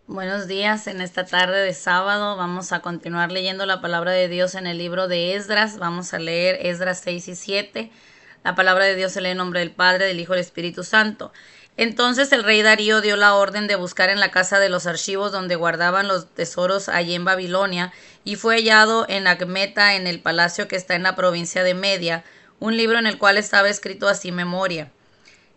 Buenos días, en esta tarde de sábado vamos a continuar leyendo la palabra de Dios en el libro de Esdras. Vamos a leer Esdras 6 y 7. La palabra de Dios se lee en nombre del Padre, del Hijo y del Espíritu Santo. Entonces el rey Darío dio la orden de buscar en la casa de los archivos donde guardaban los tesoros allí en Babilonia, y fue hallado en Acmeta, en el palacio que está en la provincia de Media, un libro en el cual estaba escrito así memoria.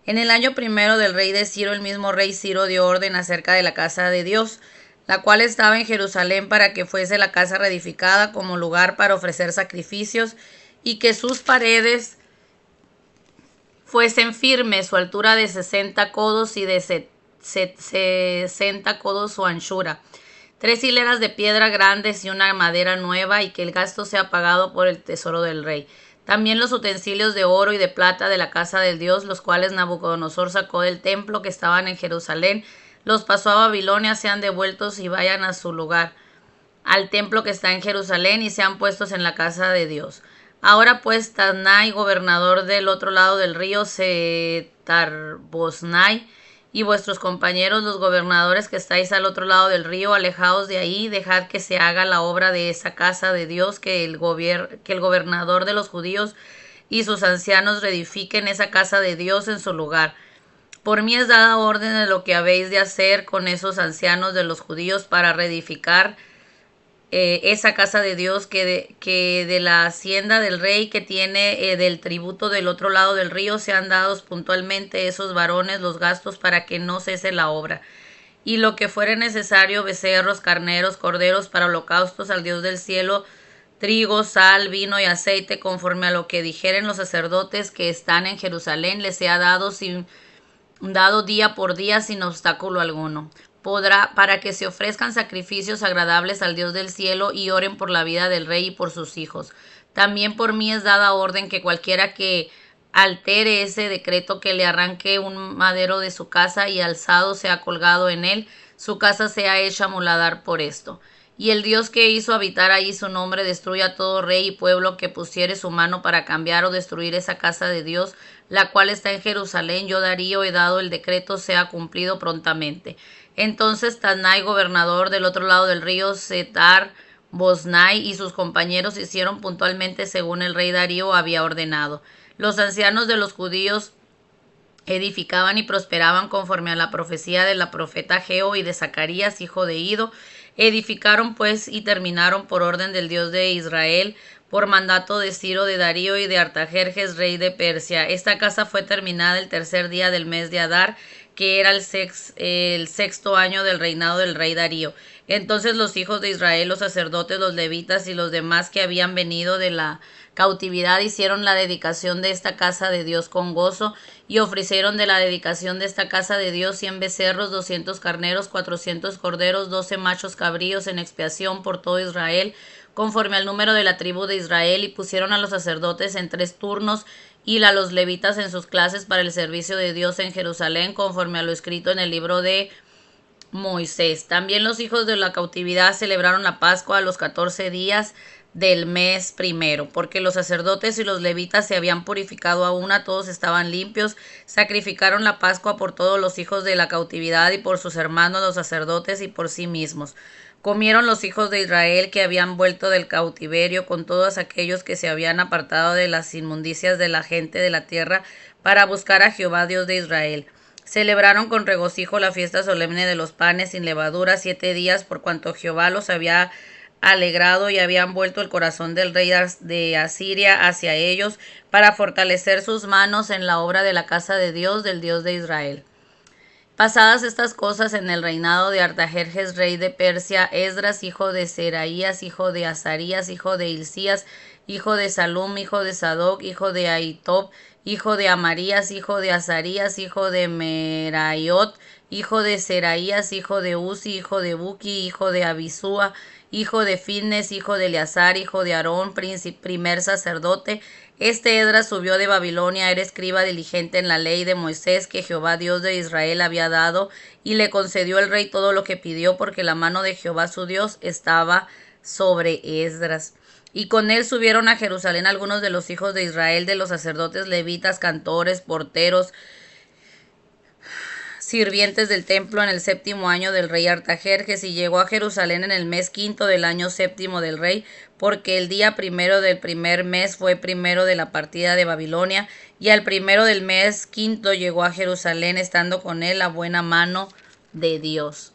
En el año primero del rey de Ciro, el mismo rey Ciro dio orden acerca de la casa de Dios, la cual estaba en Jerusalén, para que fuese la casa reedificada como lugar para ofrecer sacrificios, y que sus paredes fuesen firmes, su altura de 60 codos y de 60 codos su anchura. 3 hileras de piedra grandes y una madera nueva, y que el gasto sea pagado por el tesoro del rey. También los utensilios de oro y de plata de la casa del Dios, los cuales Nabucodonosor sacó del templo que estaban en Jerusalén, los pasó a Babilonia, sean devueltos y vayan a su lugar, al templo que está en Jerusalén, y sean puestos en la casa de Dios. Ahora pues, Tadnai, gobernador del otro lado del río, Setarbosnai, y vuestros compañeros, los gobernadores que estáis al otro lado del río, alejaos de ahí, dejad que se haga la obra de esa casa de Dios, que el gobernador de los judíos y sus ancianos reedifiquen esa casa de Dios en su lugar. Por mí es dada orden de lo que habéis de hacer con esos ancianos de los judíos para reedificar esa casa de Dios, que de la hacienda del rey que tiene del tributo del otro lado del río sean dados puntualmente esos varones los gastos para que no cese la obra. Y lo que fuere necesario, becerros, carneros, corderos para holocaustos al Dios del cielo, trigo, sal, vino y aceite, conforme a lo que dijeren los sacerdotes que están en Jerusalén, les sea dado día por día sin obstáculo alguno. Para que se ofrezcan sacrificios agradables al Dios del cielo, y oren por la vida del rey y por sus hijos. También por mí es dada orden que cualquiera que altere ese decreto, que le arranque un madero de su casa y alzado sea colgado en él, su casa sea hecha muladar por esto. Y el Dios que hizo habitar ahí su nombre destruya a todo rey y pueblo que pusiere su mano para cambiar o destruir esa casa de Dios, la cual está en Jerusalén. Yo, Darío, he dado el decreto, sea cumplido prontamente. Entonces Tadnai, gobernador del otro lado del río, Setar-Bosnai, y sus compañeros hicieron puntualmente según el rey Darío había ordenado. Los ancianos de los judíos edificaban y prosperaban conforme a la profecía de la profeta Geo y de Zacarías, hijo de Ido. Edificaron pues y terminaron por orden del Dios de Israel, por mandato de Ciro, de Darío y de Artajerjes, rey de Persia. Esta casa fue terminada el tercer día del mes de Adar, que era el sexto año del reinado del rey Darío. Entonces los hijos de Israel, los sacerdotes, los levitas y los demás que habían venido de la cautividad, hicieron la dedicación de esta casa de Dios con gozo, y ofrecieron de la dedicación de esta casa de Dios 100 becerros, 200 carneros, 400 corderos, 12 machos cabríos en expiación por todo Israel, conforme al número de la tribu de Israel, y pusieron a los sacerdotes en 3 turnos y a los levitas en sus clases para el servicio de Dios en Jerusalén, conforme a lo escrito en el libro de Moisés. También los hijos de la cautividad celebraron la Pascua a los 14 días del mes primero, porque los sacerdotes y los levitas se habían purificado a una, todos estaban limpios. Sacrificaron la Pascua por todos los hijos de la cautividad y por sus hermanos los sacerdotes y por sí mismos. Comieron los hijos de Israel que habían vuelto del cautiverio con todos aquellos que se habían apartado de las inmundicias de la gente de la tierra para buscar a Jehová Dios de Israel. Celebraron con regocijo la fiesta solemne de los panes sin levadura 7 días, por cuanto Jehová los había alegrado, y habían vuelto el corazón del rey de Asiria hacia ellos, para fortalecer sus manos en la obra de la casa de Dios, del Dios de Israel. Pasadas estas cosas, en el reinado de Artajerjes, rey de Persia, Esdras, hijo de Seraías, hijo de Azarías, hijo de Hilcías, hijo de Salum, hijo de Sadoc, hijo de Ahitob, hijo de Amarías, hijo de Azarías, hijo de Meraiot, hijo de Seraías, hijo de Uzi, hijo de Buki, hijo de Abisúa, hijo de Finnes, hijo de Eleazar, hijo de Aarón, primer sacerdote. Este Esdras subió de Babilonia, era escriba diligente en la ley de Moisés que Jehová Dios de Israel había dado, y le concedió el rey todo lo que pidió, porque la mano de Jehová su Dios estaba sobre Esdras. Y con él subieron a Jerusalén algunos de los hijos de Israel, de los sacerdotes levitas, cantores, porteros, sirvientes del templo en el 7º año del rey Artajerjes, y llegó a Jerusalén en el mes 5º del año 7º del rey, porque el día 1 del primer mes fue primero de la partida de Babilonia, y al 1 del mes 5º llegó a Jerusalén, estando con él la buena mano de Dios.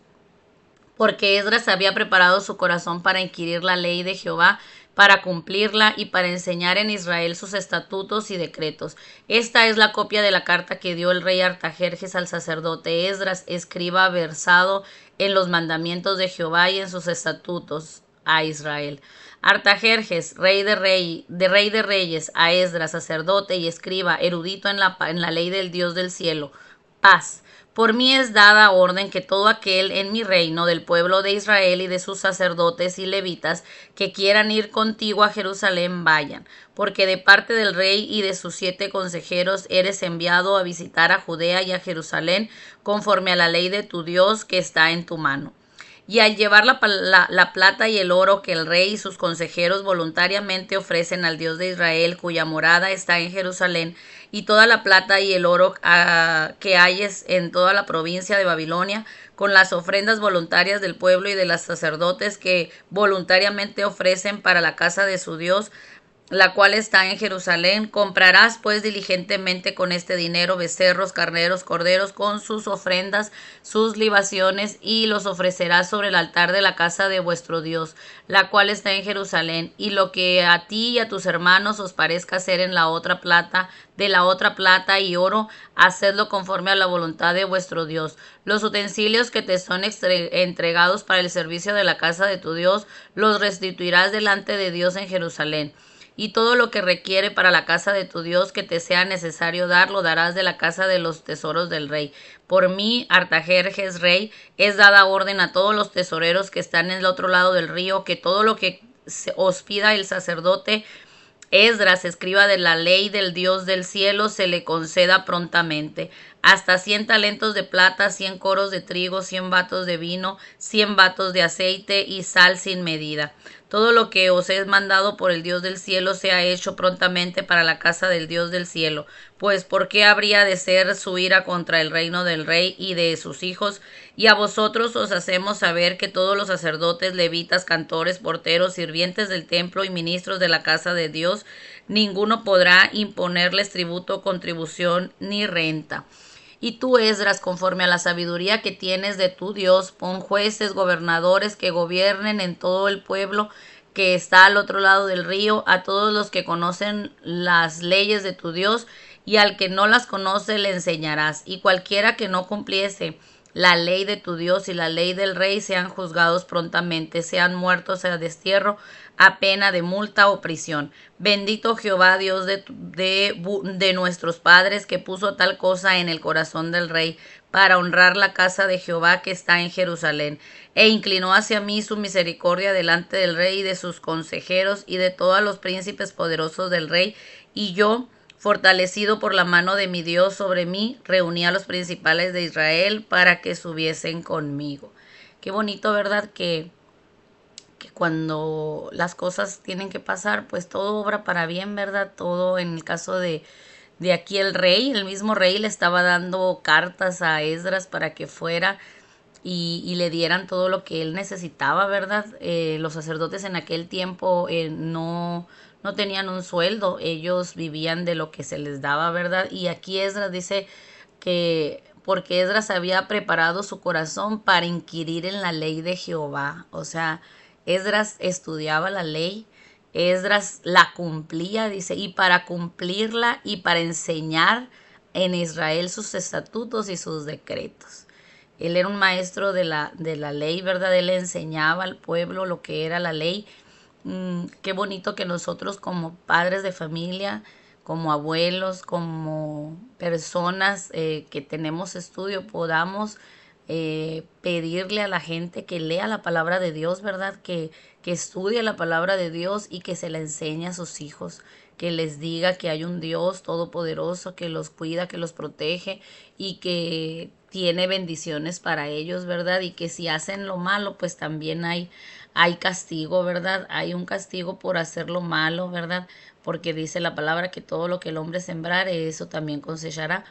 Porque Esdras había preparado su corazón para inquirir la ley de Jehová, para cumplirla y para enseñar en Israel sus estatutos y decretos. Esta es la copia de la carta que dio el rey Artajerjes al sacerdote Esdras, escriba versado en los mandamientos de Jehová y en sus estatutos a Israel. Artajerjes, rey de reyes, a Esdras, sacerdote y escriba, erudito en la ley del Dios del cielo. Paz. Por mí es dada orden que todo aquel en mi reino del pueblo de Israel y de sus sacerdotes y levitas que quieran ir contigo a Jerusalén vayan, porque de parte del rey y de sus 7 consejeros eres enviado a visitar a Judea y a Jerusalén conforme a la ley de tu Dios que está en tu mano. Y al llevar la plata y el oro que el rey y sus consejeros voluntariamente ofrecen al Dios de Israel, cuya morada está en Jerusalén, y toda la plata y el oro que hayes en toda la provincia de Babilonia, con las ofrendas voluntarias del pueblo y de los sacerdotes que voluntariamente ofrecen para la casa de su Dios, la cual está en Jerusalén. Comprarás pues diligentemente con este dinero becerros, carneros, corderos, con sus ofrendas, sus libaciones, y los ofrecerás sobre el altar de la casa de vuestro Dios, la cual está en Jerusalén. Y lo que a ti y a tus hermanos os parezca hacer de la otra plata y oro, hacedlo conforme a la voluntad de vuestro Dios. Los utensilios que te son entregados para el servicio de la casa de tu Dios, los restituirás delante de Dios en Jerusalén. Y todo lo que requiere para la casa de tu Dios que te sea necesario dar, lo darás de la casa de los tesoros del rey. Por mí, Artajerjes, rey, es dada orden a todos los tesoreros que están en el otro lado del río, que todo lo que os pida el sacerdote Esdras, escriba de la ley del Dios del cielo, se le conceda prontamente. Hasta 100 talentos de plata, 100 coros de trigo, 100 batos de vino, 100 batos de aceite y sal sin medida. Todo lo que os he mandado por el Dios del cielo sea hecho prontamente para la casa del Dios del cielo. Pues ¿por qué habría de ser su ira contra el reino del rey y de sus hijos? Y a vosotros os hacemos saber que todos los sacerdotes, levitas, cantores, porteros, sirvientes del templo y ministros de la casa de Dios, ninguno podrá imponerles tributo, contribución ni renta. Y tú, Esdras, conforme a la sabiduría que tienes de tu Dios, pon jueces, gobernadores que gobiernen en todo el pueblo que está al otro lado del río, a todos los que conocen las leyes de tu Dios, y al que no las conoce le enseñarás. Y cualquiera que no cumpliese la ley de tu Dios y la ley del rey sean juzgados prontamente, sean muertos a destierro, a pena de multa o prisión. Bendito Jehová, Dios de nuestros padres, que puso tal cosa en el corazón del rey, para honrar la casa de Jehová que está en Jerusalén, e inclinó hacia mí su misericordia delante del rey y de sus consejeros y de todos los príncipes poderosos del rey, y yo, fortalecido por la mano de mi Dios sobre mí, reuní a los principales de Israel para que subiesen conmigo. Qué bonito, ¿verdad? Que cuando las cosas tienen que pasar, pues todo obra para bien, ¿verdad? Todo en el caso de aquí el mismo rey le estaba dando cartas a Esdras para que fuera y le dieran todo lo que él necesitaba, ¿verdad? Los sacerdotes en aquel tiempo no tenían un sueldo, ellos vivían de lo que se les daba, ¿verdad? Y aquí Esdras dice que porque Esdras había preparado su corazón para inquirir en la ley de Jehová. O sea, Esdras estudiaba la ley, Esdras la cumplía, dice, y para cumplirla y para enseñar en Israel sus estatutos y sus decretos. Él era un maestro de la ley, ¿verdad? Él le enseñaba al pueblo lo que era la ley. Qué bonito que nosotros como padres de familia, como abuelos, como personas que tenemos estudio, podamos pedirle a la gente que lea la palabra de Dios, ¿verdad? Que estudie la palabra de Dios y que se la enseñe a sus hijos, que les diga que hay un Dios todopoderoso que los cuida, que los protege y que tiene bendiciones para ellos, ¿verdad? Y que si hacen lo malo, pues también hay castigo, ¿verdad? Hay un castigo por hacer lo malo, ¿verdad? Porque dice la palabra que todo lo que el hombre sembrare, eso también cosechará.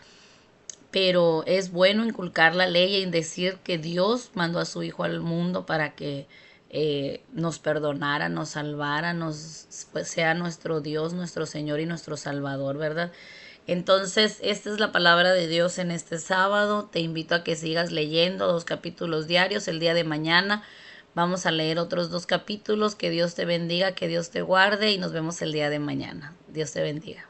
pero es bueno inculcar la ley y decir que Dios mandó a su Hijo al mundo para que nos perdonara, nos salvara, pues, sea nuestro Dios, nuestro Señor y nuestro Salvador, ¿verdad? Entonces, esta es la palabra de Dios en este sábado. Te invito a que sigas leyendo 2 capítulos diarios. El día de mañana vamos a leer otros 2 capítulos. Que Dios te bendiga, que Dios te guarde y nos vemos el día de mañana. Dios te bendiga.